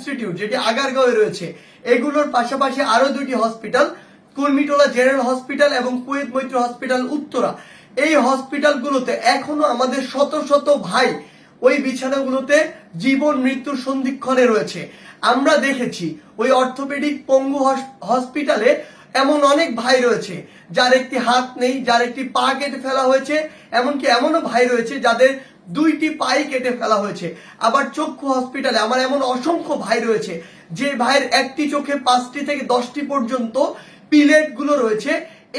Institute যেটি আগারগাঁওয়ে রয়েছে, এগুলোর পাশাপাশি আরো দুটি হসপিটাল, কুর্মিটোলা জেনারেল হসপিটাল এবং কুয়েত মৈত্র হসপিটাল উত্তরা, এই হসপিটালগুলোতে এখনো আমাদের শত শত ভাই ওই বিছানাগুলোতে জীবন মৃত্যুর সন্ধিক্ষণে রয়েছে। আমরা দেখেছি ওই অর্থোপেডিক পঙ্গু হসপিটালে এমন অনেক ভাই রয়েছে যার একটি হাত নেই, যার একটি পা কেটে ফেলা হয়েছে, এমনকি এমনও ভাই রয়েছে যাদের দুইটি পাই কেটে ফেলা হয়েছে। আবার চক্ষু হসপিটালে আমার এমন অসংখ্য ভাই রয়েছে যে ভাইয়ের একটি চোখে 5টি থেকে 10টি পর্যন্ত পিলেট গুলো রয়েছে।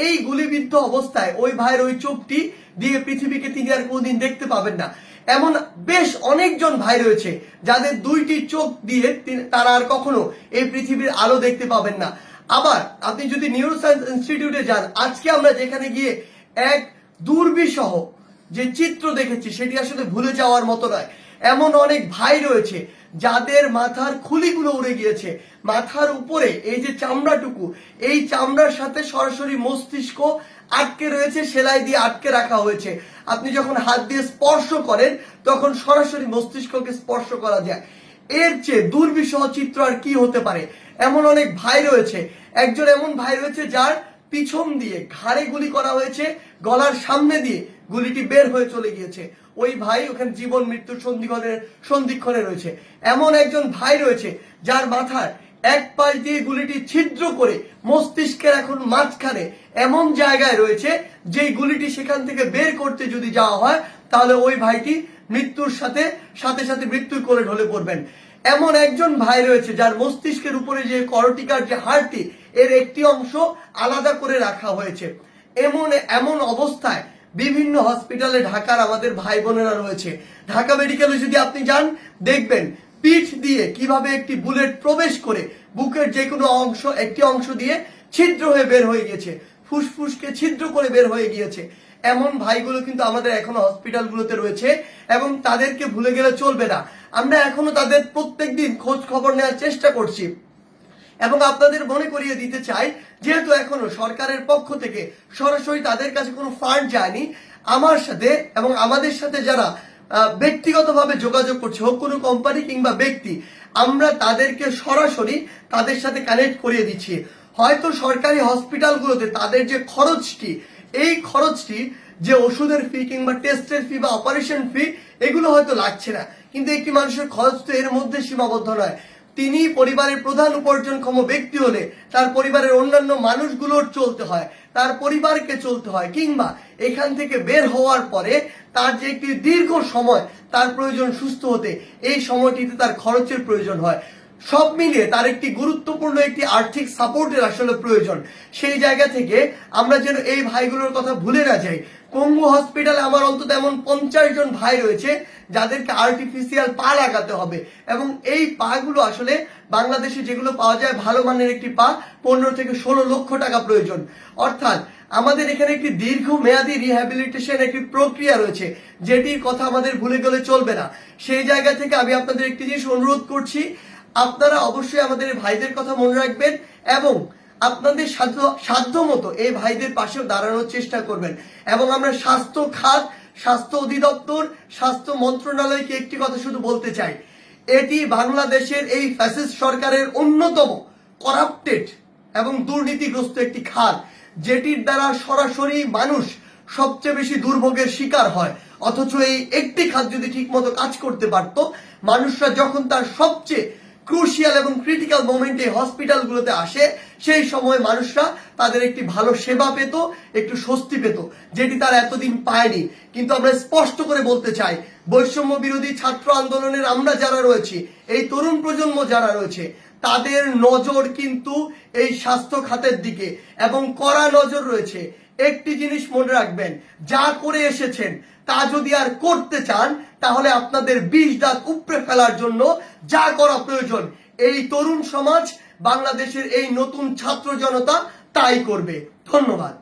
এই গুলিবিদ্ধ অবস্থায় ওই ভাইয়ের ওই চোখটি দিয়ে পৃথিবীকে তিনি আর কোনদিন দেখতে পাবেন না। এমন বেশ অনেকজন ভাই রয়েছে যাদের দুইটি চোখ দিয়ে তারা আর কখনো এই পৃথিবীর আলো দেখতে পাবেন না। আবার আপনি যদি নিউরোসায়েন্স ইনস্টিটিউটে যান, আজকে আমরা যেখানে গিয়ে এক দুর্বিষহ যে চিত্র দেখেছি সেটি আসলে ভুলে যাওয়ার মতো নয়। এমন অনেক ভাই রয়েছে যাদের মাথার খুলিগুলো উড়ে গিয়েছে, মাথার উপরে এই যে চামড়াটুকু, এই চামড়ার সাথে সরাসরি মস্তিষ্ক আটকে রয়েছে, সেলাই দিয়ে আটকে রাখা হয়েছে। আপনি যখন হাত দিয়ে স্পর্শ করেন তখন সরাসরি মস্তিষ্ককে স্পর্শ করা যায়। এর চেয়ে দুর্বিষহ চিত্র আর কি হতে পারে। এমন অনেক ভাই রয়েছে, একজন এমন ভাই রয়েছে যার পিছন দিয়ে ঘাড়ে গুলি করা হয়েছে, গলার সামনে দিয়ে গুলিটি বের হয়ে চলে গিয়েছে। ওই ভাই ওখানে জীবন মৃত্যুর সন্ধিক্ষণে রয়েছে। এমন একজন ভাই রয়েছে যার মাথার এক পাশ দিয়ে গুলিটি ছিদ্র করে মস্তিষ্কের এখন মাঝখানে এমন জায়গায় রয়েছে যে গুলিটি সেখান থেকে বের করতে যদি যাওয়া হয় তাহলে ওই ভাইটি মৃত্যুর সাথে সাথে মৃত্যুর কোলে ঢলে পড়বেন। এমন একজন ভাই রয়েছে যার মস্তিষ্কের উপরে যে করটিকার যে হাড়টি, এর একটি অংশ আলাদা করে রাখা হয়েছে। এমন অবস্থায় বিভিন্ন হসপিটালে ঢাকার আমাদের ভাই বোনেরা রয়েছে। ঢাকা মেডিকেলে যদি আপনি যান দেখবেন পিঠ দিয়ে কিভাবে একটি বুলেট প্রবেশ করে বুকের যে কোনো একটি অংশ দিয়ে ছিদ্র হয়ে বের হয়ে গিয়েছে, ফুসফুসকে ছিদ্র করে বের হয়ে গিয়েছে। এমন ভাইগুলো কিন্তু আমাদের এখনো হসপিটালগুলোতে রয়েছে এবং তাদেরকে ভুলে গেলে চলবে না। আমরা এখনো তাদের প্রত্যেকদিন খোঁজ খবর নেওয়ার চেষ্টা করছি এবং আপনাদের মনে করিয়ে দিতে চাই, যেহেতু এখনো সরকারের পক্ষ থেকে সরাসরি তাদের কাছে কোনো ফান্ড যায়নি, আমার সাথে এবং আমাদের সাথে যারা ব্যক্তিগতভাবে যোগাযোগ করছে, হোক কোনো কোম্পানি কিংবা ব্যক্তি, আমরা তাদেরকে সরাসরি তাদের সাথে কানেক্ট করিয়ে দিচ্ছি। হয়তো সরকারি হসপিটালগুলোতে তাদের যে খরচটি, এই খরচটি যে ওষুধের ফি কিংবা টেস্টের ফি বা অপারেশন ফি, এগুলো হয়তো লাগছে না, কিন্তু একটি মানুষের খরচ তো এর মধ্যে সীমাবদ্ধ নয়। তিনি পরিবারের প্রধান উপার্জনক্ষম ব্যক্তি হলে তার পরিবারের অন্যান্য মানুষগুলোর চলতে হয়, তার পরিবারকে চলতে হয়, কিংবা এখান থেকে বের হওয়ার পরে তার যে একটি দীর্ঘ সময় তার প্রয়োজন সুস্থ হতে, এই সময়টিতে তার খরচের প্রয়োজন হয়। সব মিলিয়ে তার একটি গুরুত্বপূর্ণ একটি আর্থিক সাপোর্টের আসলে প্রয়োজন। সেই জায়গা থেকে আমরা যেন এই ভাইগুলোর কথা ভুলে না যাই। পঙ্গু হসপিটালে আমার অন্তত এমন 50 জন ভাই রয়েছে যাদেরকে আর্টিফিশিয়াল পা লাগাতে হবে এবং এই পাগুলো আসলে বাংলাদেশে যেগুলো পাওয়া যায় ভালো মানের একটি পা 15 থেকে 16 লক্ষ টাকা প্রয়োজন। অর্থাৎ আমাদের এখানে একটি দীর্ঘমেয়াদী রিহ্যাবিলিটেশন একটি প্রক্রিয়া রয়েছে, যেটির কথা আমাদের ভুলে গেলে চলবে না। সেই জায়গা থেকে আমি আপনাদের একটি জিনিস অনুরোধ করছি, আপনারা অবশ্যই আমাদের ভাইদের কথা মনে রাখবেন এবং আপনাদের সাধ্য মতো এই ভাইদের পাশেও দাঁড়ানোর চেষ্টা করবেন। এবং আমরা স্বাস্থ্য খাত, স্বাস্থ্য অধিদপ্তর, স্বাস্থ্য মন্ত্রণালয়কে একটি কথা শুধু বলতে চাই, এটি বাংলাদেশের এই ফ্যাসিস্ট সরকারের অন্যতম করাপ্টেড এবং দুর্নীতিগ্রস্ত একটি খাত, যেটির দ্বারা সরাসরি মানুষ সবচেয়ে বেশি দুর্ভোগের শিকার হয়। অথচ এই একটি খাত যদি ঠিকমতো কাজ করতে পারত, মানুষরা যখন তার সবচেয়ে ক্রুশিয়াল এবং ক্রিটিক্যাল মোমেন্টে হসপিটালগুলোতে আসে, সেই সময় মানুষরা তাদের একটি ভালো সেবা পেত, একটু স্বস্তি পেত, যেটি তারা এতদিন পায়নি। কিন্তু আমরা স্পষ্ট করে বলতে চাই, বৈষম্য বিরোধী ছাত্র আন্দোলনের আমরা যারা রয়েছি, এই তরুণ প্রজন্ম যারা রয়েছে, তাদের নজর কিন্তু এই স্বাস্থ্য খাতের দিকে এবং কড়া নজর রয়েছে। একটি জিনিস মনে রাখবেন, যা করে এসেছেন তা যদি আর করতে চান তাহলে আপনাদের 20 দাঁত উপড়ে ফেলার জন্য যা করা প্রয়োজন এই তরুণ সমাজ, বাংলাদেশের এই নতুন ছাত্র জনতা তাই করবে। ধন্যবাদ।